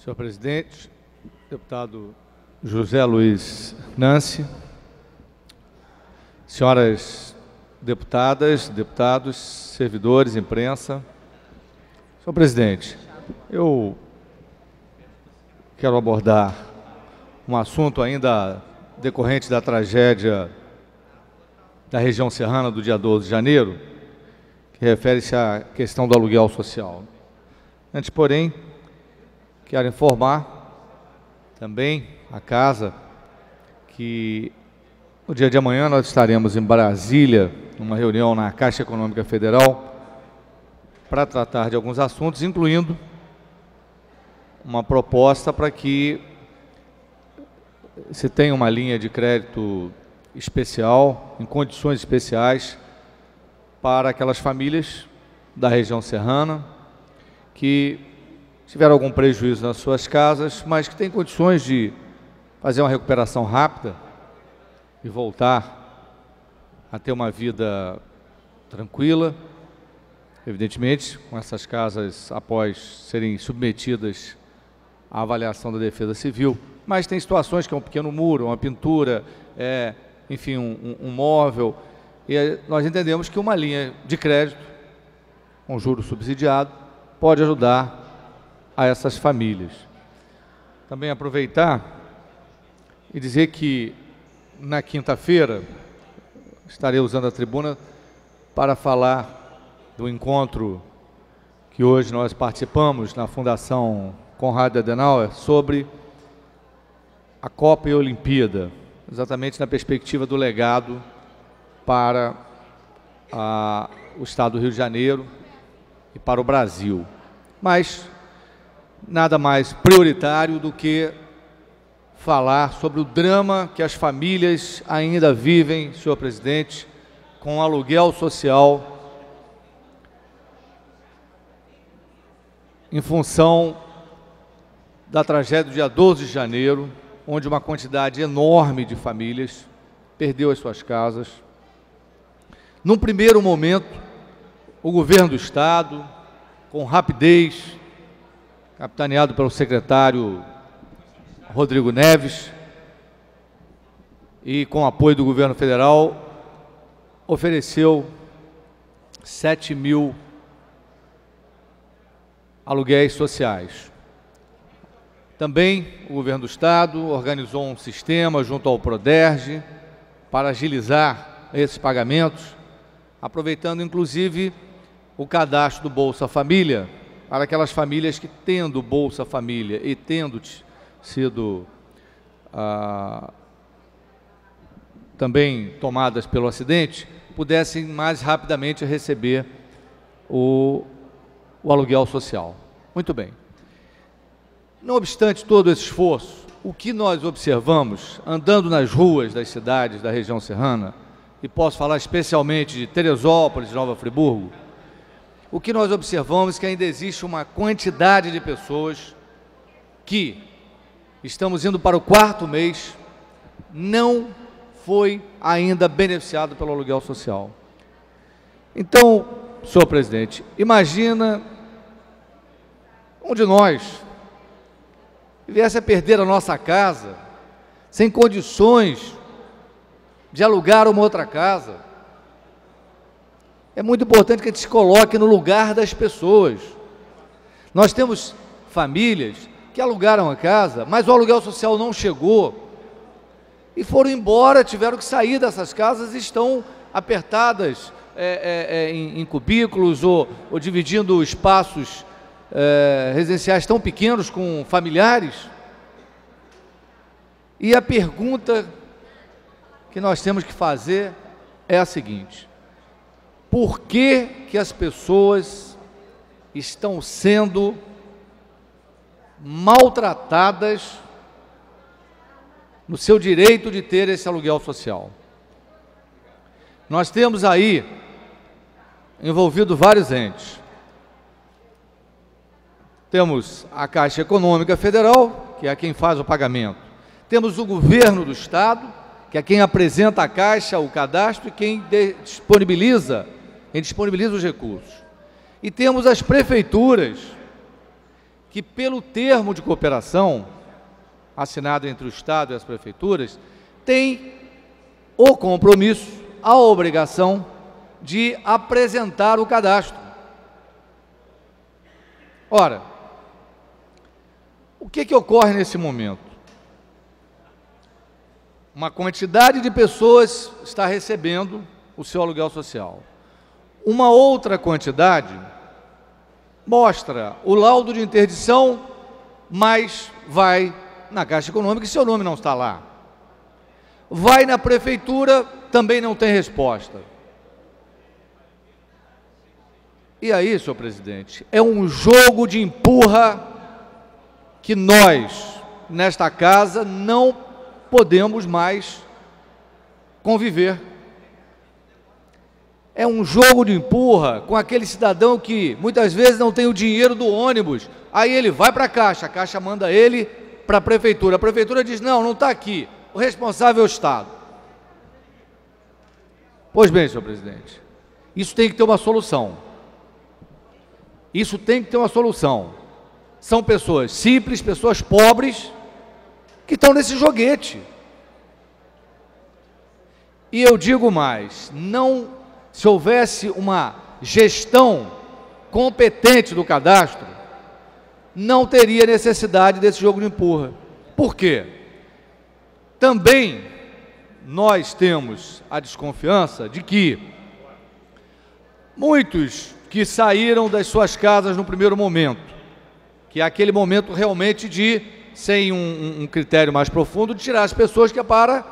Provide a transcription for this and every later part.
Senhor presidente, deputado José Luiz Nancy, senhoras deputadas, deputados, servidores, imprensa. Senhor presidente, eu quero abordar um assunto ainda decorrente da tragédia da região serrana do dia 12 de janeiro, que refere-se à questão do aluguel social. Antes, porém, quero informar também a casa que no dia de amanhã nós estaremos em Brasília, numa reunião na Caixa Econômica Federal, para tratar de alguns assuntos, incluindo uma proposta para que se tenha uma linha de crédito especial, em condições especiais, para aquelas famílias da região serrana que tiveram algum prejuízo nas suas casas, mas que têm condições de fazer uma recuperação rápida e voltar a ter uma vida tranquila, evidentemente, com essas casas após serem submetidas à avaliação da Defesa Civil. Mas tem situações que é um pequeno muro, uma pintura, enfim, um móvel, e nós entendemos que uma linha de crédito, com juro subsidiado, pode ajudar a essas famílias. Também aproveitar e dizer que na quinta-feira estarei usando a tribuna para falar do encontro que hoje nós participamos na Fundação Konrad Adenauer sobre a Copa e a Olimpíada, exatamente na perspectiva do legado para o Estado do Rio de Janeiro e para o Brasil. Mas nada mais prioritário do que falar sobre o drama que as famílias ainda vivem, senhor presidente, com o aluguel social em função da tragédia do dia 12 de janeiro, onde uma quantidade enorme de famílias perdeu as suas casas. Num primeiro momento, o governo do Estado, com rapidez, capitaneado pelo secretário Rodrigo Neves e com apoio do governo federal, ofereceu 7.000 aluguéis sociais. Também o governo do Estado organizou um sistema junto ao Proderj para agilizar esses pagamentos, aproveitando inclusive o cadastro do Bolsa Família, para aquelas famílias que, tendo Bolsa Família e tendo sido também tomadas pelo acidente, pudessem mais rapidamente receber o aluguel social. Muito bem. Não obstante todo esse esforço, o que nós observamos, andando nas ruas das cidades da região serrana, e posso falar especialmente de Teresópolis e Nova Friburgo, o que nós observamos é que ainda existe uma quantidade de pessoas que, estamos indo para o 4º mês, não foi ainda beneficiado pelo aluguel social. Então, senhor presidente, imagina um de nós viesse a perder a nossa casa, sem condições de alugar uma outra casa. É muito importante que a gente se coloque no lugar das pessoas. Nós temos famílias que alugaram a casa, mas o aluguel social não chegou e foram embora, tiveram que sair dessas casas e estão apertadas em cubículos ou dividindo espaços residenciais tão pequenos com familiares. E a pergunta que nós temos que fazer é a seguinte: por que as pessoas estão sendo maltratadas no seu direito de ter esse aluguel social? Nós temos aí envolvido vários entes. Temos a Caixa Econômica Federal, que é quem faz o pagamento. Temos o governo do Estado, que é quem apresenta à Caixa o cadastro e quem disponibiliza os recursos. E temos as prefeituras, que, pelo termo de cooperação assinado entre o Estado e as prefeituras, tem o compromisso, a obrigação de apresentar o cadastro. Ora, o que ocorre nesse momento? Uma quantidade de pessoas está recebendo o seu aluguel social. Uma outra quantidade mostra o laudo de interdição, mas vai na Caixa Econômica e seu nome não está lá. Vai na prefeitura, também não tem resposta. E aí, senhor presidente, é um jogo de empurra que nós, nesta casa, não podemos mais conviver. É um jogo de empurra com aquele cidadão que muitas vezes não tem o dinheiro do ônibus, aí ele vai para a Caixa manda ele para a prefeitura diz, não está aqui, o responsável é o Estado. Pois bem, senhor presidente, isso tem que ter uma solução. Isso tem que ter uma solução. São pessoas simples, pessoas pobres, que estão nesse joguete. E eu digo mais, se houvesse uma gestão competente do cadastro, não teria necessidade desse jogo de empurra. Por quê? Também nós temos a desconfiança de que muitos que saíram das suas casas no primeiro momento, que é aquele momento realmente de, sem um critério mais profundo, de tirar as pessoas que é para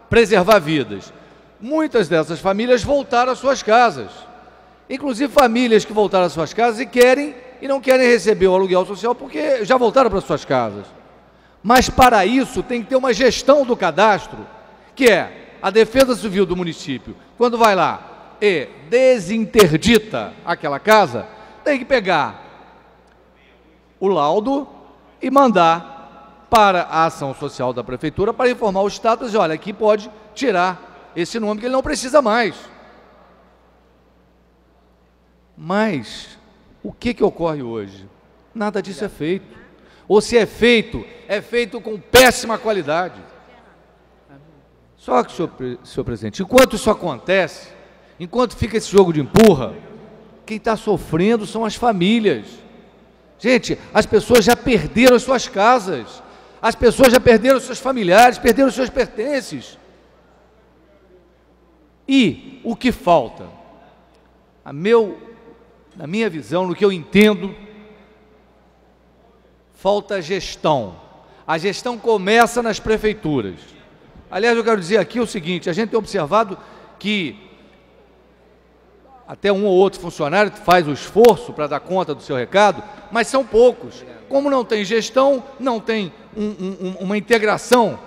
preservar vidas. Muitas dessas famílias voltaram às suas casas, inclusive famílias que voltaram às suas casas e não querem receber o aluguel social porque já voltaram para as suas casas. Mas para isso tem que ter uma gestão do cadastro, que é a Defesa Civil do município, quando vai lá e desinterdita aquela casa, tem que pegar o laudo e mandar para a ação social da prefeitura para informar o Estado e dizer, olha, aqui pode tirar esse nome que ele não precisa mais. Mas o que ocorre hoje? Nada disso é feito. Ou se é feito com péssima qualidade. Só que, senhor presidente, enquanto isso acontece, enquanto fica esse jogo de empurra, quem está sofrendo são as famílias. Gente, as pessoas já perderam as suas casas, as pessoas já perderam os seus familiares, perderam os seus pertences. E o que falta? Na minha visão, no que eu entendo, falta gestão. A gestão começa nas prefeituras. Aliás, eu quero dizer aqui o seguinte, a gente tem observado que até um ou outro funcionário faz o esforço para dar conta do seu recado, mas são poucos. Como não tem gestão, não tem uma integração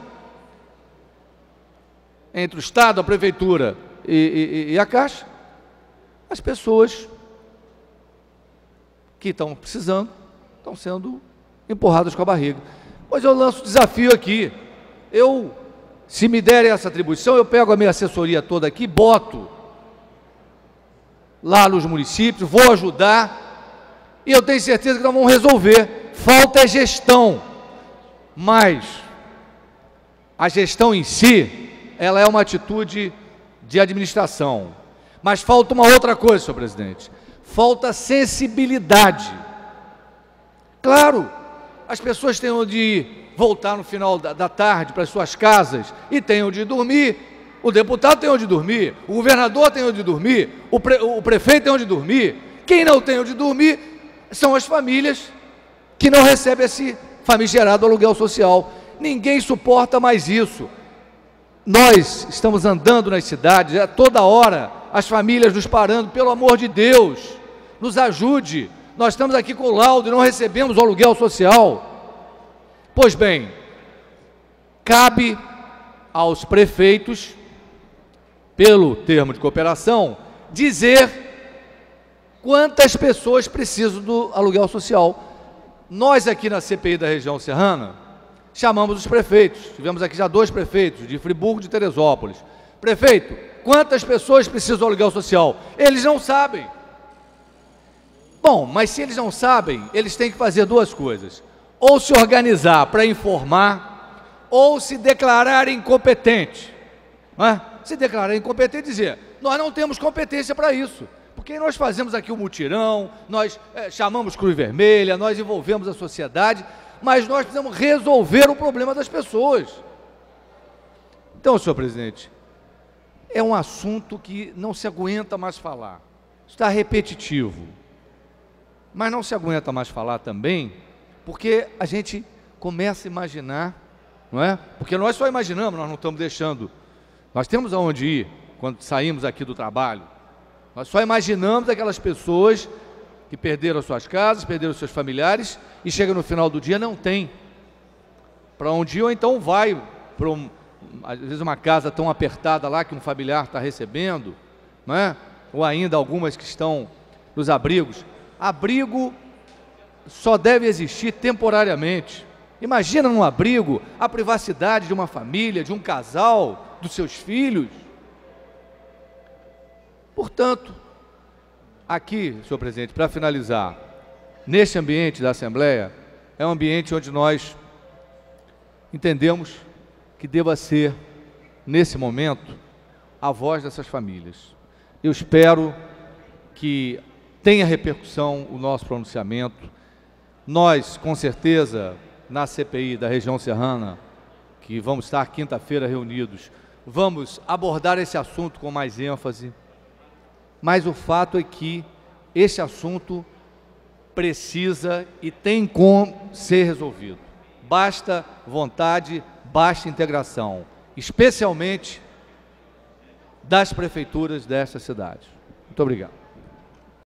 entre o Estado, a prefeitura e a Caixa, as pessoas que estão precisando estão sendo empurradas com a barriga. Pois eu lanço o desafio aqui. Se me derem essa atribuição, eu pego a minha assessoria toda aqui, boto lá nos municípios, vou ajudar, e eu tenho certeza que nós vamos resolver. Falta gestão, mas a gestão em si, ela é uma atitude de administração. Mas falta uma outra coisa, senhor presidente, falta sensibilidade. Claro, as pessoas têm onde voltar no final da tarde para as suas casas e têm onde dormir, o deputado tem onde dormir, o governador tem onde dormir, o prefeito tem onde dormir. Quem não tem onde dormir são as famílias que não recebem esse famigerado aluguel social. Ninguém suporta mais isso. Nós estamos andando nas cidades, toda hora as famílias nos parando, pelo amor de Deus, nos ajude. Nós estamos aqui com o laudo e não recebemos o aluguel social. Pois bem, cabe aos prefeitos, pelo termo de cooperação, dizer quantas pessoas precisam do aluguel social. Nós aqui na CPI da região serrana, chamamos os prefeitos, tivemos aqui já 2 prefeitos, de Friburgo e de Teresópolis. Prefeito, quantas pessoas precisam do aluguel social? Eles não sabem. Bom, mas se eles não sabem, eles têm que fazer duas coisas: ou se organizar para informar, ou se declarar incompetente. Não é? Se declarar incompetente e dizer, nós não temos competência para isso, porque nós fazemos aqui o mutirão, nós chamamos Cruz Vermelha, nós envolvemos a sociedade, mas nós precisamos resolver o problema das pessoas. Então, senhor presidente, é um assunto que não se aguenta mais falar, está repetitivo, mas não se aguenta mais falar também, porque a gente começa a imaginar, não é? Porque nós só imaginamos, nós não estamos deixando, nós temos aonde ir quando saímos aqui do trabalho, nós só imaginamos aquelas pessoas que perderam as suas casas, perderam os seus familiares e chega no final do dia não tem para onde ir, ou então vai para às vezes uma casa tão apertada lá que um familiar está recebendo, não é? Ou ainda algumas que estão nos abrigos. Abrigo só deve existir temporariamente. Imagina num abrigo a privacidade de uma família, de um casal, dos seus filhos. Portanto, aqui, senhor presidente, para finalizar, neste ambiente da Assembleia, é um ambiente onde nós entendemos que deva ser, nesse momento, a voz dessas famílias. Eu espero que tenha repercussão o nosso pronunciamento. Nós, com certeza, na CPI da região serrana, que vamos estar quinta-feira reunidos, vamos abordar esse assunto com mais ênfase, mas o fato é que esse assunto precisa e tem como ser resolvido. Basta vontade, basta integração, especialmente das prefeituras desta cidade. Muito obrigado.